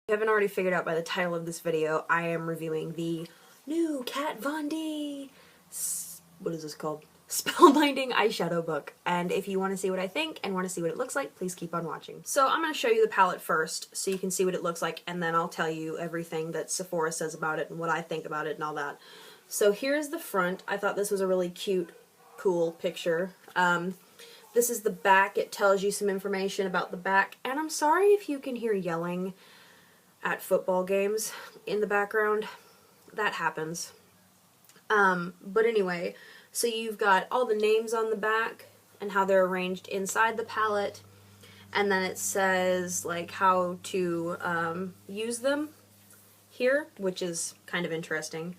If you haven't already figured out by the title of this video, I am reviewing the new Kat Von D, what is this called? Spellbinding eyeshadow book. And if you want to see what I think and want to see what it looks like, please keep on watching. So I'm going to show you the palette first so you can see what it looks like, and then I'll tell you everything that Sephora says about it and what I think about it and all that. So here's the front. I thought this was a really cute, cool picture. This is the back. It tells you some information about the back, and I'm sorry if you can hear yelling at football games in the background. That happens. But anyway, so you've got all the names on the back and how they're arranged inside the palette, and then it says like how to use them here, which is kind of interesting.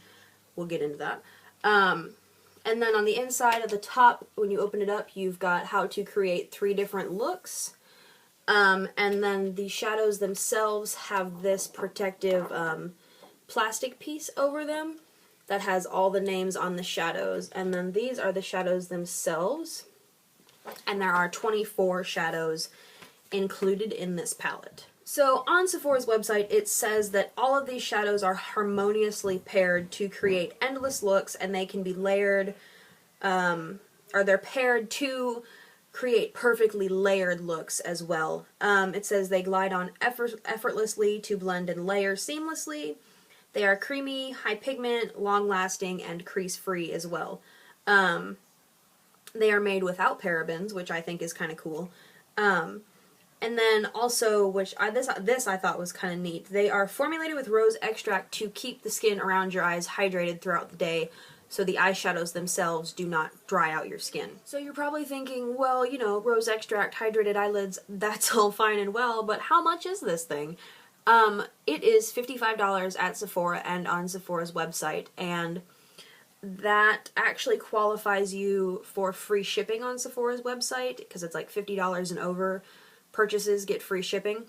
We'll get into that. And then on the inside at the top, when you open it up, you've got how to create 3 different looks. And then the shadows themselves have this protective plastic piece over them that has all the names on the shadows. And then these are the shadows themselves. And there are 24 shadows included in this palette. So on Sephora's website, it says that all of these shadows are harmoniously paired to create endless looks, and they can be layered, or they're paired to create perfectly layered looks as well. It says they glide on effortlessly to blend and layer seamlessly. They are creamy, high pigment, long-lasting, and crease-free as well. They are made without parabens, which I think is kind of cool. And then also, which this I thought was kind of neat, they are formulated with rose extract to keep the skin around your eyes hydrated throughout the day, so the eyeshadows themselves do not dry out your skin. So you're probably thinking, well, you know, rose extract, hydrated eyelids, that's all fine and well, but how much is this thing? It is $55 at Sephora and on Sephora's website, and that actually qualifies you for free shipping on Sephora's website, because it's like $50 and over. Purchases get free shipping.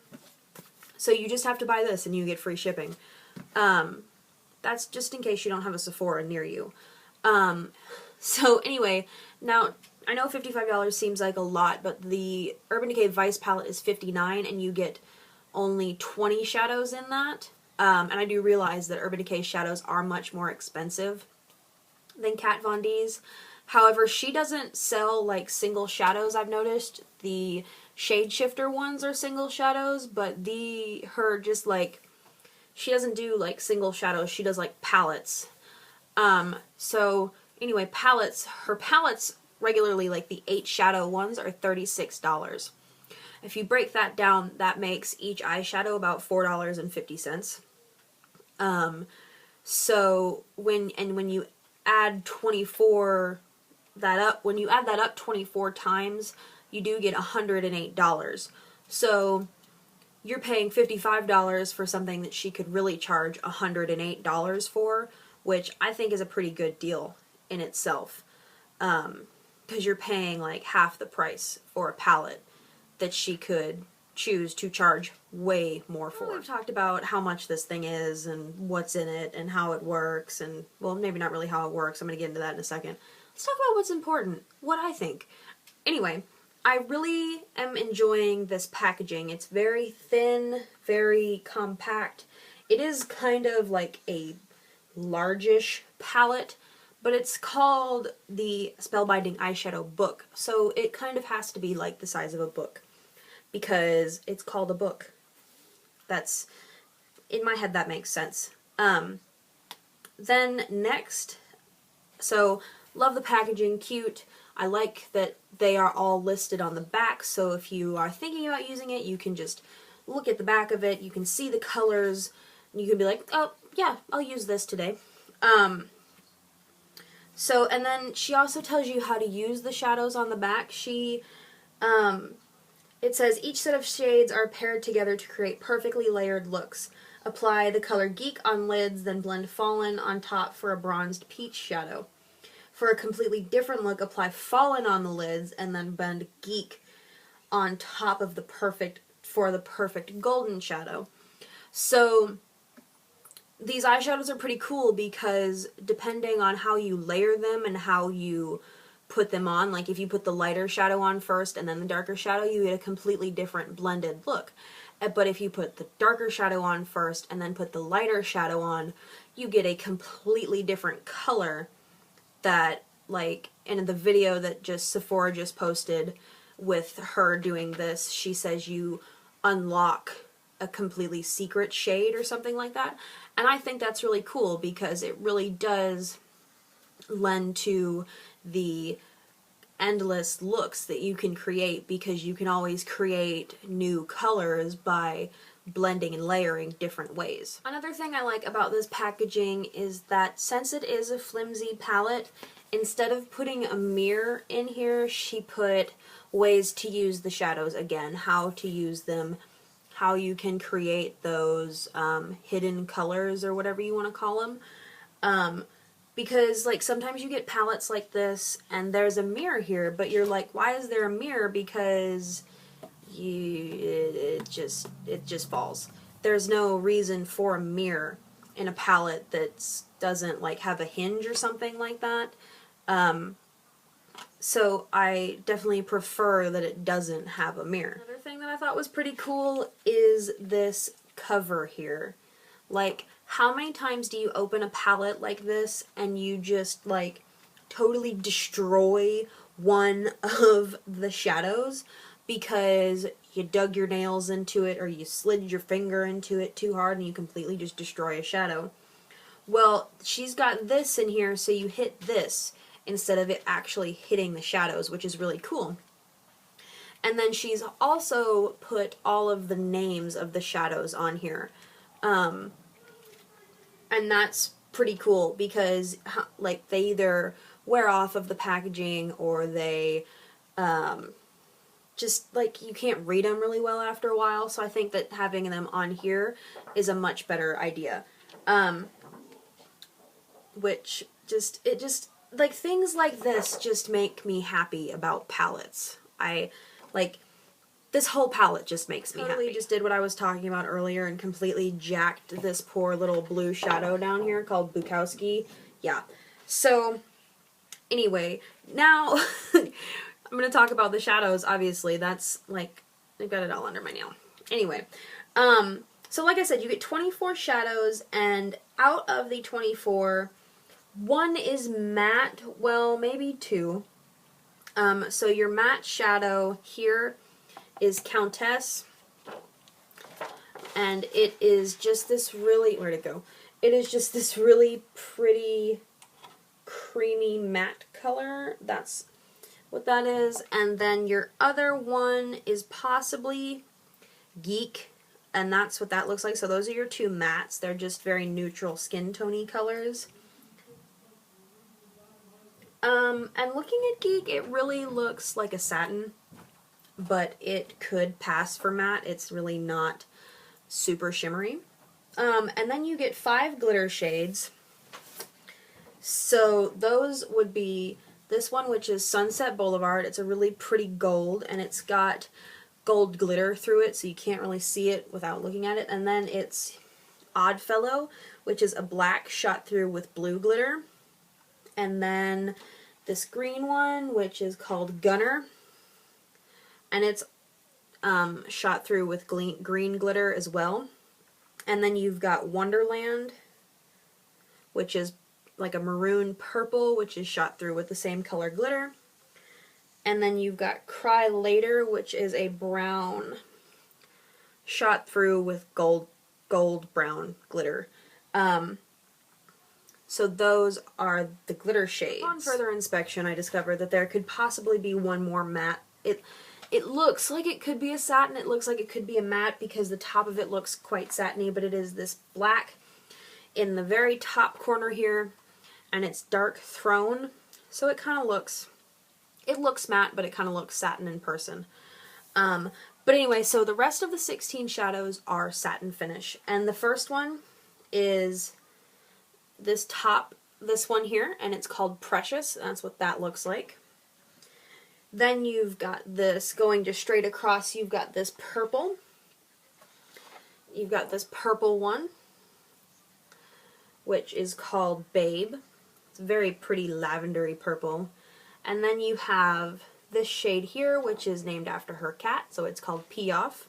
So you just have to buy this and you get free shipping. That's just in case you don't have a Sephora near you. So anyway, now I know $55 seems like a lot, but the Urban Decay Vice palette is $59 and you get only 20 shadows in that. And I do realize that Urban Decay shadows are much more expensive than Kat Von D's. However, she doesn't sell like single shadows, I've noticed. The shade shifter ones are single shadows, but her just like, she doesn't do like single shadows, she does like palettes. So anyway, her palettes regularly, like the 8 shadow ones, are $36. If you break that down, that makes each eyeshadow about $4.50. So when you add 24 when you add that up 24 times, you do get $108. So you're paying $55 for something that she could really charge $108 for, which I think is a pretty good deal in itself. Because you're paying like half the price for a palette that she could choose to charge way more for. We've talked about how much this thing is and what's in it and how it works, and well, maybe not really how it works. I'm going to get into that in a second. Let's talk about what's important, what I think. Anyway, I really am enjoying this packaging. It's very thin, very compact. It is kind of like a largish palette, but it's called the Spellbinding Eyeshadow book, so it kind of has to be like the size of a book, because it's called a book. That's, in my head, that makes sense. Then next, so love the packaging, cute. I like that they are all listed on the back, so if you are thinking about using it, you can just look at the back of it, you can see the colors, and you can be like, oh, yeah, I'll use this today. So, and then she also tells you how to use the shadows on the back. It says, each set of shades are paired together to create perfectly layered looks. Apply the color Geek on lids, then blend Fallen on top for a bronzed peach shadow. For a completely different look, apply Fallen on the lids, and then blend Geek on top of the perfect golden shadow. So these eyeshadows are pretty cool because depending on how you layer them and how you put them on, like if you put the lighter shadow on first and then the darker shadow, you get a completely different blended look. but if you put the darker shadow on first and then put the lighter shadow on, you get a completely different color that, like, in the video that Sephora just posted with her doing this, she says you unlock a completely secret shade or something like that. And I think that's really cool because it really does lend to the endless looks that you can create, because you can always create new colors by blending and layering different ways. Another thing I like about this packaging is that since it is a flimsy palette, instead of putting a mirror in here, she put ways to use the shadows again, how to use them, how you can create those hidden colors or whatever you want to call them. Because, like, sometimes you get palettes like this and there's a mirror here, but you're like, why is there a mirror? Because it just falls. There's no reason for a mirror in a palette that doesn't, like, have a hinge or something like that. So I definitely prefer that it doesn't have a mirror. Another thing that I thought was pretty cool is this cover here. Like, how many times do you open a palette like this and you just, like, totally destroy one of the shadows because you dug your nails into it or you slid your finger into it too hard and you completely just destroy a shadow? Well, she's got this in here, so you hit this instead of it actually hitting the shadows, which is really cool. And then she's also put all of the names of the shadows on here. And that's pretty cool because, like, they either wear off of the packaging or they just, like, you can't read them really well after a while. So I think that having them on here is a much better idea. Which like, things like this just make me happy about palettes. This whole palette just makes me happy. Just did what I was talking about earlier and completely jacked this poor little blue shadow down here called Bukowski. Yeah. So, anyway, now I'm going to talk about the shadows, obviously. That's, like, I've got it all under my nail. Anyway, so like I said, you get 24 shadows, and out of the 24, one is matte, well, maybe two. So your matte shadow here is Countess, and it is just this really, where'd it go? It is just this really pretty creamy matte color. That's what that is. And then your other one is possibly Geek, and that's what that looks like. So those are your two mattes. They're just very neutral skin tone-y colors. And looking at Geek, it really looks like a satin, but it could pass for matte. It's really not super shimmery. And then you get 5 glitter shades. So those would be this one, which is Sunset Boulevard. It's a really pretty gold, and it's got gold glitter through it, so you can't really see it without looking at it. And then it's Oddfellow, which is a black shot through with blue glitter. And then this green one, which is called Gunner, and it's shot through with green glitter as well. And then you've got Wonderland, which is like a maroon purple, which is shot through with the same color glitter. And then you've got Cry Later, which is a brown shot through with gold brown glitter. So those are the glitter shades. On further inspection, I discovered that there could possibly be one more matte. It looks like it could be a satin. It looks like it could be a matte because the top of it looks quite satiny, but it is this black in the very top corner here, and it's dark throne. So it kind of looks, it looks matte, but it kind of looks satin in person. But anyway, so the rest of the 16 shadows are satin finish, and the first one is this one here, and it's called Precious. That's what that looks like. Then you've got this going just straight across. You've got this purple. You've got this purple one, which is called Babe. It's very pretty lavendery purple. And then you have this shade here, which is named after her cat, so it's called Pee Off.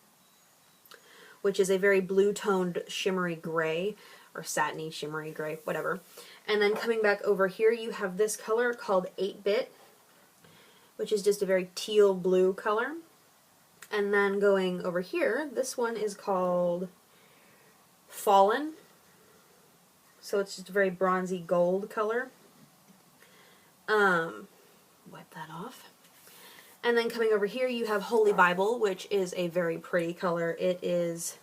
which is a very blue-toned shimmery gray, or satiny shimmery gray, whatever. And then coming back over here, you have this color called 8-Bit, which is just a very teal blue color. And then going over here, this one is called Fallen. So it's just a very bronzy gold color. Wipe that off. And then coming over here, you have Holy Bible, which is a very pretty color. It is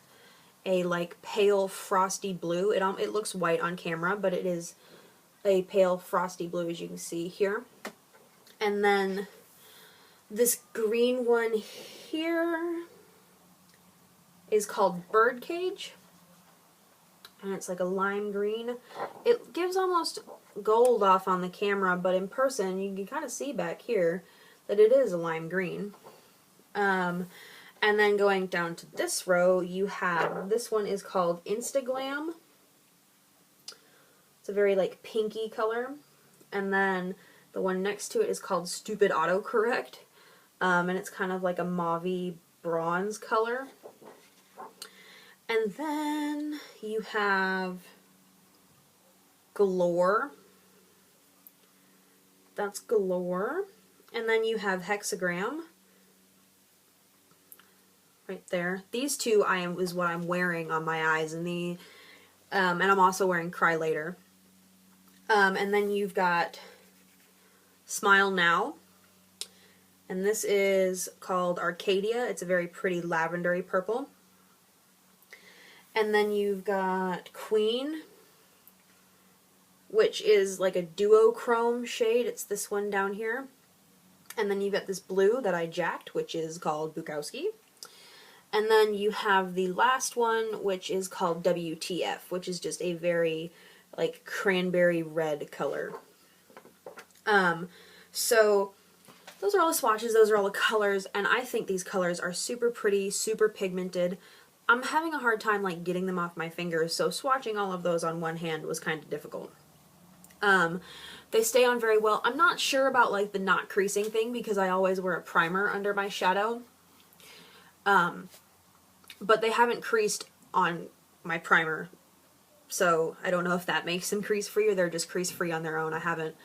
a like pale frosty blue. It looks white on camera, but it is a pale frosty blue, as you can see here. And then this green one here is called Birdcage, and it's like a lime green. It gives almost gold off on the camera, but in person you can kind of see back here that it is a lime green. And then going down to this row, you have, this one is called Instaglam. It's a very like pinky color. And then the one next to it is called Stupid Autocorrect. And it's kind of like a mauvey bronze color. And then you have Galore. That's Galore. And then you have Hexagram. Right there. These two is what I'm wearing on my eyes, and and I'm also wearing Cry Later. And then you've got Smile Now. And this is called Arcadia. It's a very pretty lavendery purple. And then you've got Queen, which is like a duochrome shade. It's this one down here. And then you've got this blue that I jacked, which is called Bukowski. And then you have the last one, which is called WTF, which is just a very like cranberry red color. So those are all the swatches, those are all the colors, and I think these colors are super pretty, super pigmented. I'm having a hard time like getting them off my fingers, so swatching all of those on one hand was kind of difficult. They stay on very well. I'm not sure about like the not creasing thing because I always wear a primer under my shadow. But they haven't creased on my primer, so I don't know if that makes them crease free or they're just crease free on their own. I haven't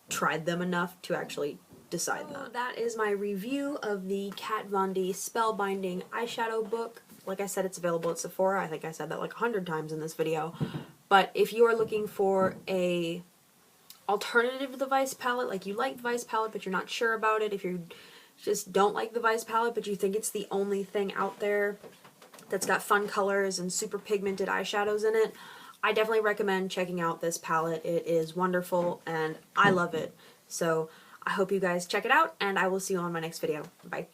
tried them enough to actually decide that. So that is my review of the Kat Von D Spellbinding eyeshadow book. Like I said, it's available at Sephora. I think I said that like 100 times in this video. But if you are looking for a alternative to the Vice palette, like you like the Vice palette but you're not sure about it, if you just don't like the Vice palette but you think it's the only thing out there that's got fun colors and super pigmented eyeshadows in it, I definitely recommend checking out this palette. It is wonderful and I love it. So I hope you guys check it out, and I will see you on my next video. Bye.